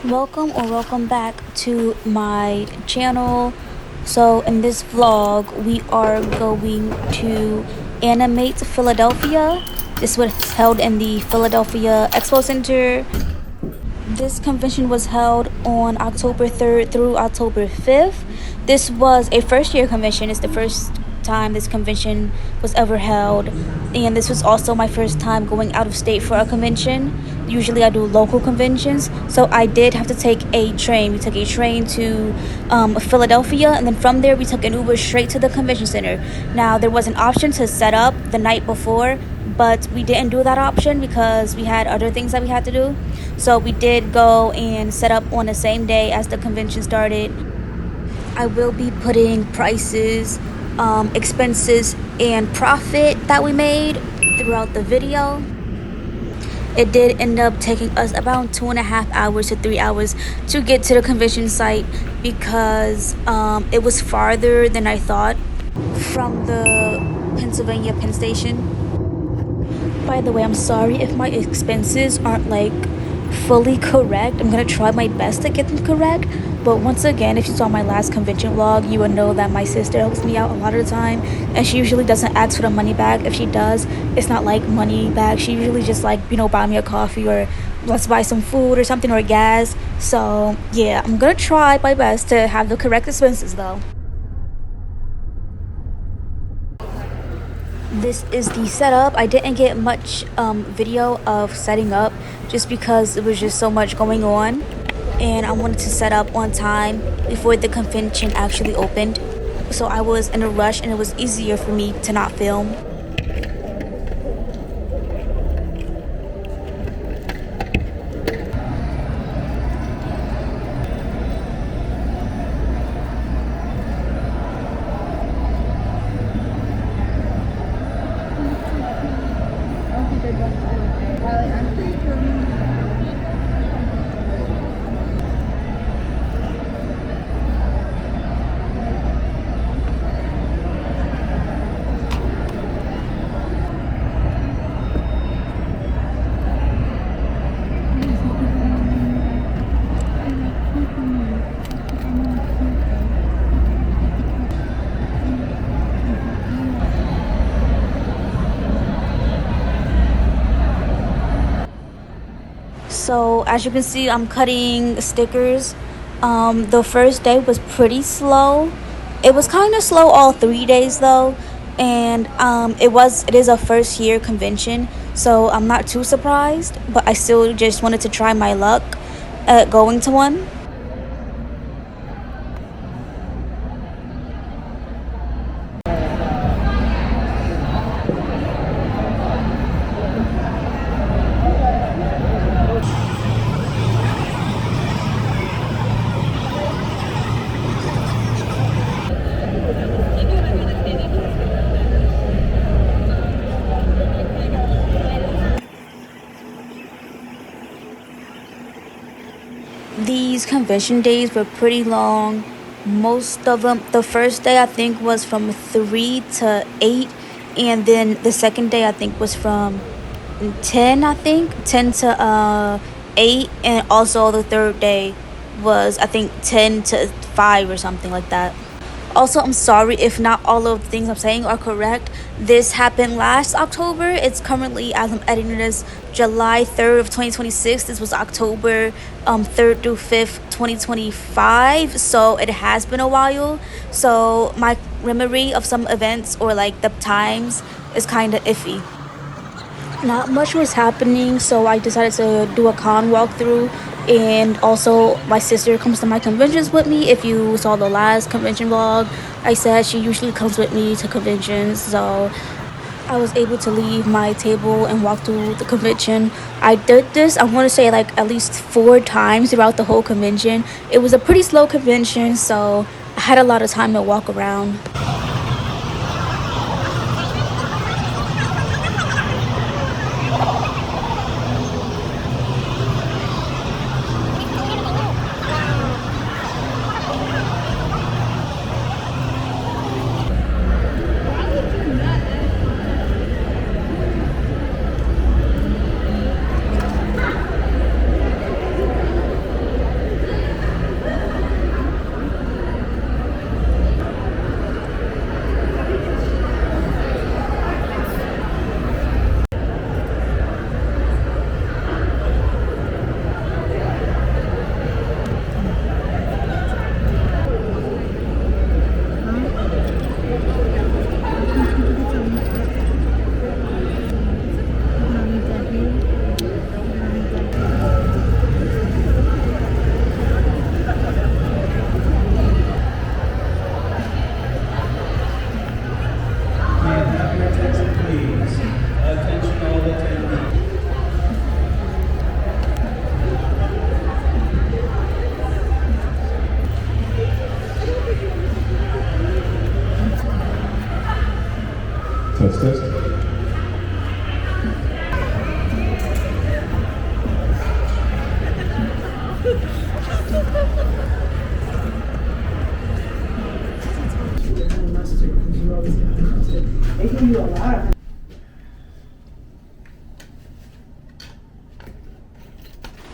Welcome back to my channel. So in this vlog we are going to Animate Philadelphia. This was held in the Philadelphia Expo Center. This convention was held on October 3rd through October 5th. This was a first year convention. It's the first time this convention was ever held, and this was also my first time going out of state for a convention. Usually I do local conventions, so I did have to take a train. We took a train to Philadelphia, and then from there we took an Uber straight to the convention center. Now there was an option to set up the night before, but we didn't do that option because we had other things that we had to do. So we did go and set up on the same day as the convention started. I will be putting prices, expenses, and profit that we made throughout the video. It did end up taking us about 2.5 hours to 3 hours to get to the convention site because it was farther than I thought from the Pennsylvania Penn Station. By the way, I'm sorry if my expenses aren't like fully correct. I'm gonna try my best to get them correct. But once again, if you saw my last convention vlog, you would know that my sister helps me out a lot of the time, and she usually doesn't ask for the money back. If she does, it's not like money back. She usually just like, buy me a coffee or let's buy some food or something or gas. So yeah, I'm gonna try my best to have the correct expenses though. This is the setup. I didn't get much video of setting up just because it was just so much going on, and I wanted to set up on time before the convention actually opened. So I was in a rush and it was easier for me to not film. So as you can see, I'm cutting stickers. The first day was pretty slow. It was kind of slow all 3 days though, and it is a first year convention, so I'm not too surprised. But I still just wanted to try my luck at going to one. These convention days were pretty long. Most of them, the first day I think was from 3 to 8, and then the second day I think was from 10 to 8, and also the third day was I think 10 to 5 or something like that. Also, I'm sorry if not all of the things I'm saying are correct. This happened last October. It's currently, as I'm editing this, July 3rd of 2026. This was October 3rd through 5th, 2025. So it has been a while. So my memory of some events or like the times is kind of iffy. Not much was happening, so I decided to do a con walkthrough. And also my sister comes to my conventions with me. If you saw the last convention vlog, I said she usually comes with me to conventions, so I was able to leave my table and walk through the convention. I did this, I want to say, like at least 4 times throughout the whole convention. It was a pretty slow convention, so I had a lot of time to walk around.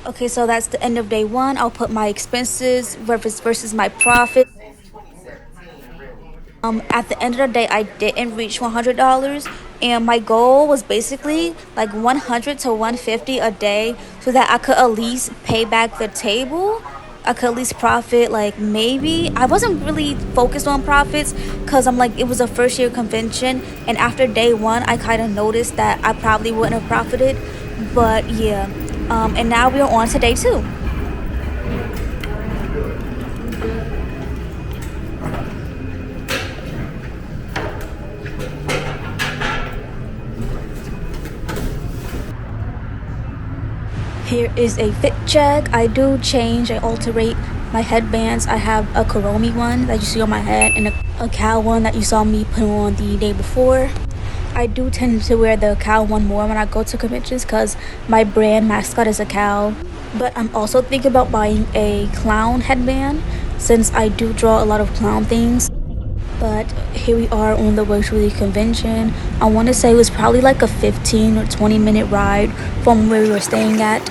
Okay, so that's the end of day one. I'll put my expenses versus my profit. At the end of the day, I didn't reach $100, and my goal was basically like 100 to 150 a day, so that I could at least pay back the table. I could at least profit, like maybe. I wasn't really focused on profits because I'm like, it was a first year convention, and after day one, I kind of noticed that I probably wouldn't have profited. But yeah, and now we're on to day two. Here is a fit check. I do change, I alterate my headbands. I have a Kuromi one that you see on my head and a cow one that you saw me put on the day before. I do tend to wear the cow one more when I go to conventions because my brand mascot is a cow. But I'm also thinking about buying a clown headband since I do draw a lot of clown things. But here we are on the way to the convention. I want to say it was probably like a 15 or 20-minute ride from where we were staying at.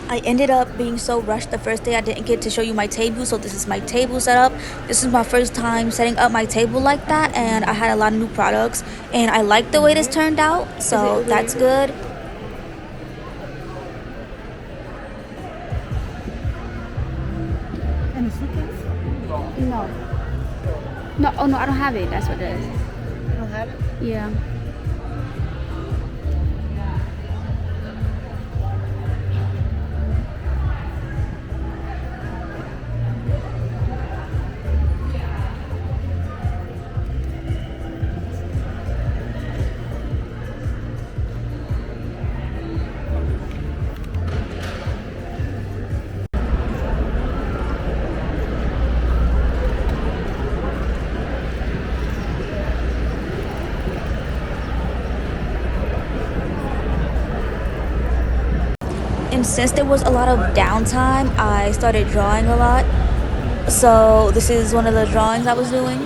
I ended up being so rushed the first day I didn't get to show you my table, so this is my table setup. This is my first time setting up my table like that, and I had a lot of new products and I like the way this turned out, so that's good. And the suitcase? No. No, oh no, I don't have it. That's what it is. You don't have it? Yeah. And since there was a lot of downtime, I started drawing a lot. So this is one of the drawings I was doing.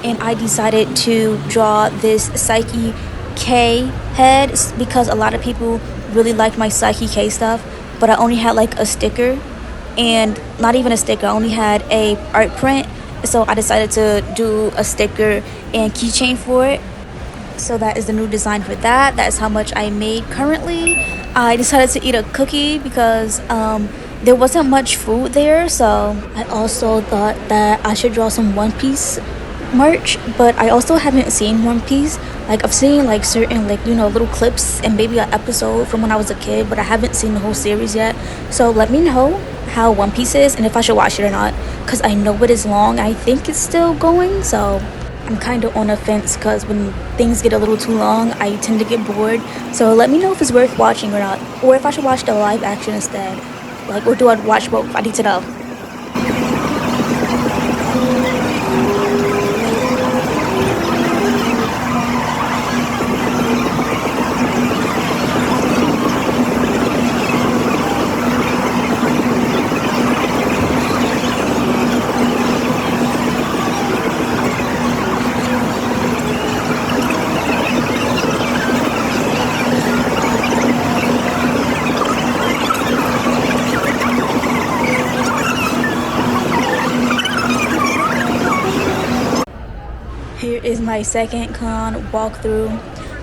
And I decided to draw this Psyche K head because a lot of people really liked my Psyche K stuff, but I only had like a sticker, and not even a sticker, I only had a art print. So I decided to do a sticker and keychain for it. So that is the new design for that. That is how much I made currently. I decided to eat a cookie because there wasn't much food there, so I also thought that I should draw some One Piece merch, but I also haven't seen One Piece. Like I've seen like certain like little clips and maybe an episode from when I was a kid, but I haven't seen the whole series yet. So let me know how One Piece is and if I should watch it or not, because I know it is long. I think it's still going, so I'm kind of on a fence because when things get a little too long, I tend to get bored. So let me know if it's worth watching or not, or if I should watch the live action instead. Like, or do I watch both? I need to know. Here is my second con walkthrough.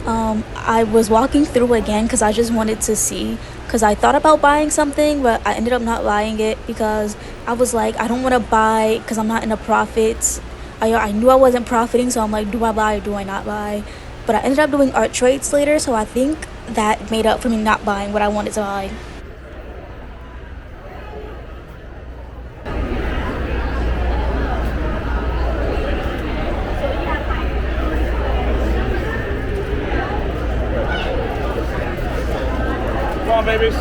I was walking through again because I just wanted to see. Because I thought about buying something, but I ended up not buying it because I was like, I don't want to buy because I'm not in the profits. I knew I wasn't profiting, so I'm like, do I buy or do I not buy? But I ended up doing art trades later, so I think that made up for me not buying what I wanted to buy. Come on, babies.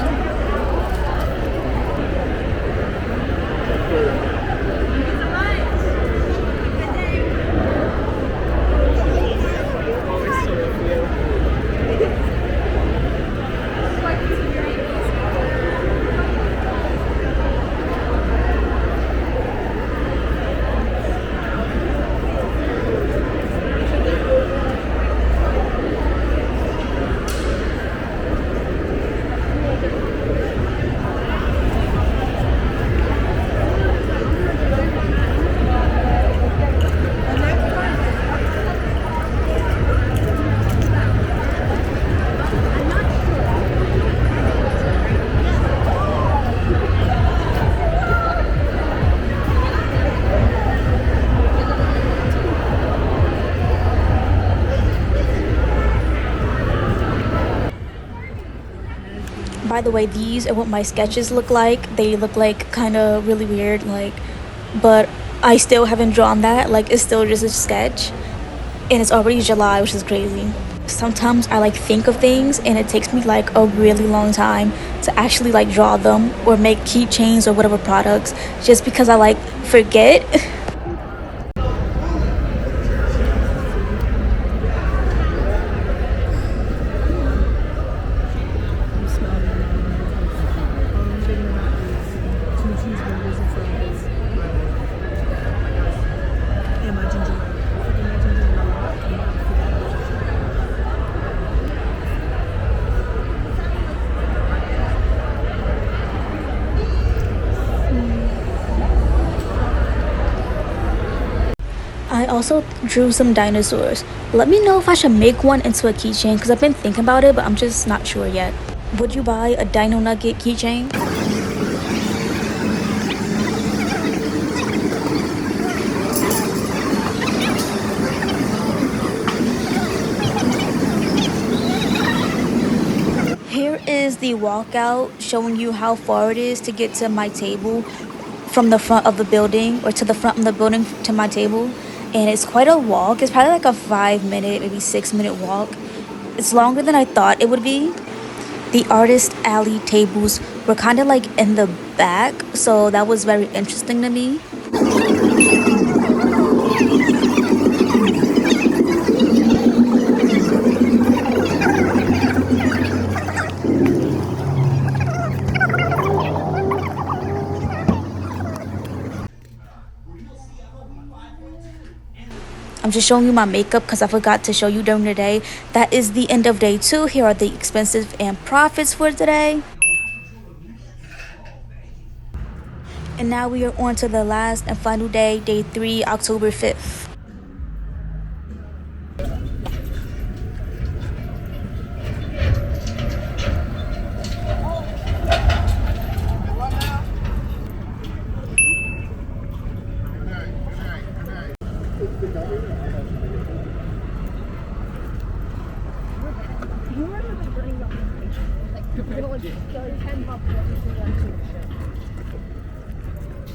By the way, these are what my sketches look like. They look like kind of really weird, like, but I still haven't drawn that. Like, it's still just a sketch, and it's already July, which is crazy. Sometimes I like think of things, and it takes me like a really long time to actually like draw them or make keychains or whatever products, just because I like forget. I also drew some dinosaurs. Let me know if I should make one into a keychain because I've been thinking about it, but I'm just not sure yet. Would you buy a Dino Nugget keychain? Here is the walkout showing you how far it is to get to my table from the front of the building, or to the front of the building to my table. And it's quite a walk. It's probably like a 5 minute, maybe 6 minute walk. It's longer than I thought it would be. The artist alley tables were kind of like in the back, so that was very interesting to me. I'm just showing you my makeup because I forgot to show you during the day. That is the end of day 2. Here are the expenses and profits for today. And now we are on to the last and final day, day 3, October 5th.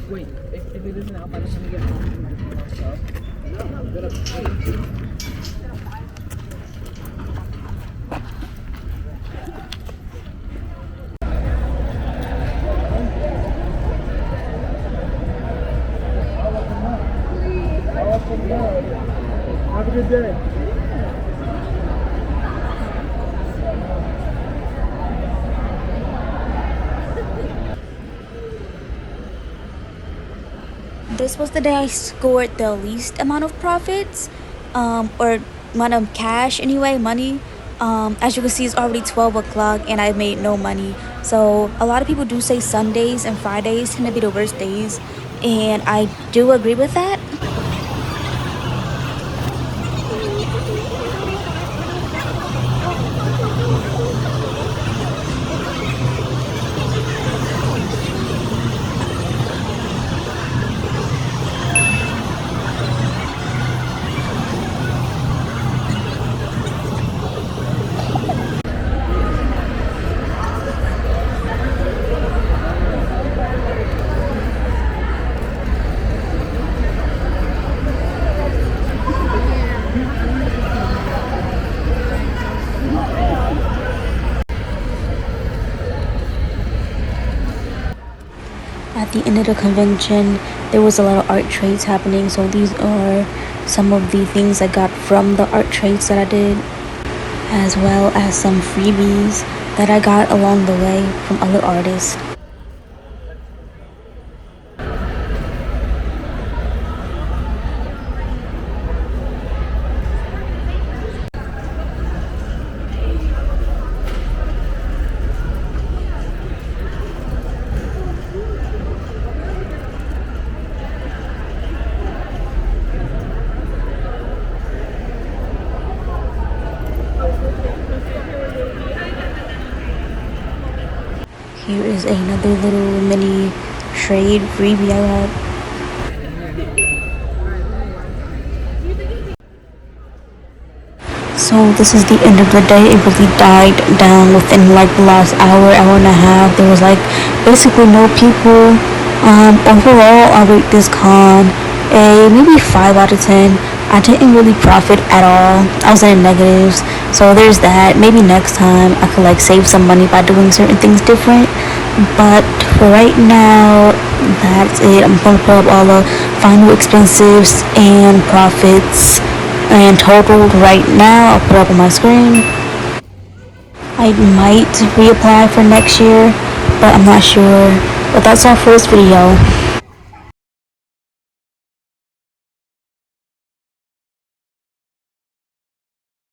Wait, if it isn't out by the time you get home, have a good day. This was the day I scored the least amount of profits, or amount of cash anyway, money. As you can see, it's already 12 o'clock and I made no money. So a lot of people do say Sundays and Fridays tend to be the worst days, and I do agree with that. At the end of the convention, there was a lot of art trades happening, so these are some of the things I got from the art trades that I did, as well as some freebies that I got along the way from other artists. Here is another little mini trade freebie I got. So this is the end of the day. It really died down within like the last hour and a half. There was like basically no people. Overall, I rate this con a maybe 5 out of 10. I didn't really profit at all. I was in negatives. So there's that. Maybe next time I could like save some money by doing certain things different. But for right now, that's it. I'm gonna put up all the final expenses and profits and totaled right now. I'll put it up on my screen. I might reapply for next year, but I'm not sure. But that's all for this video.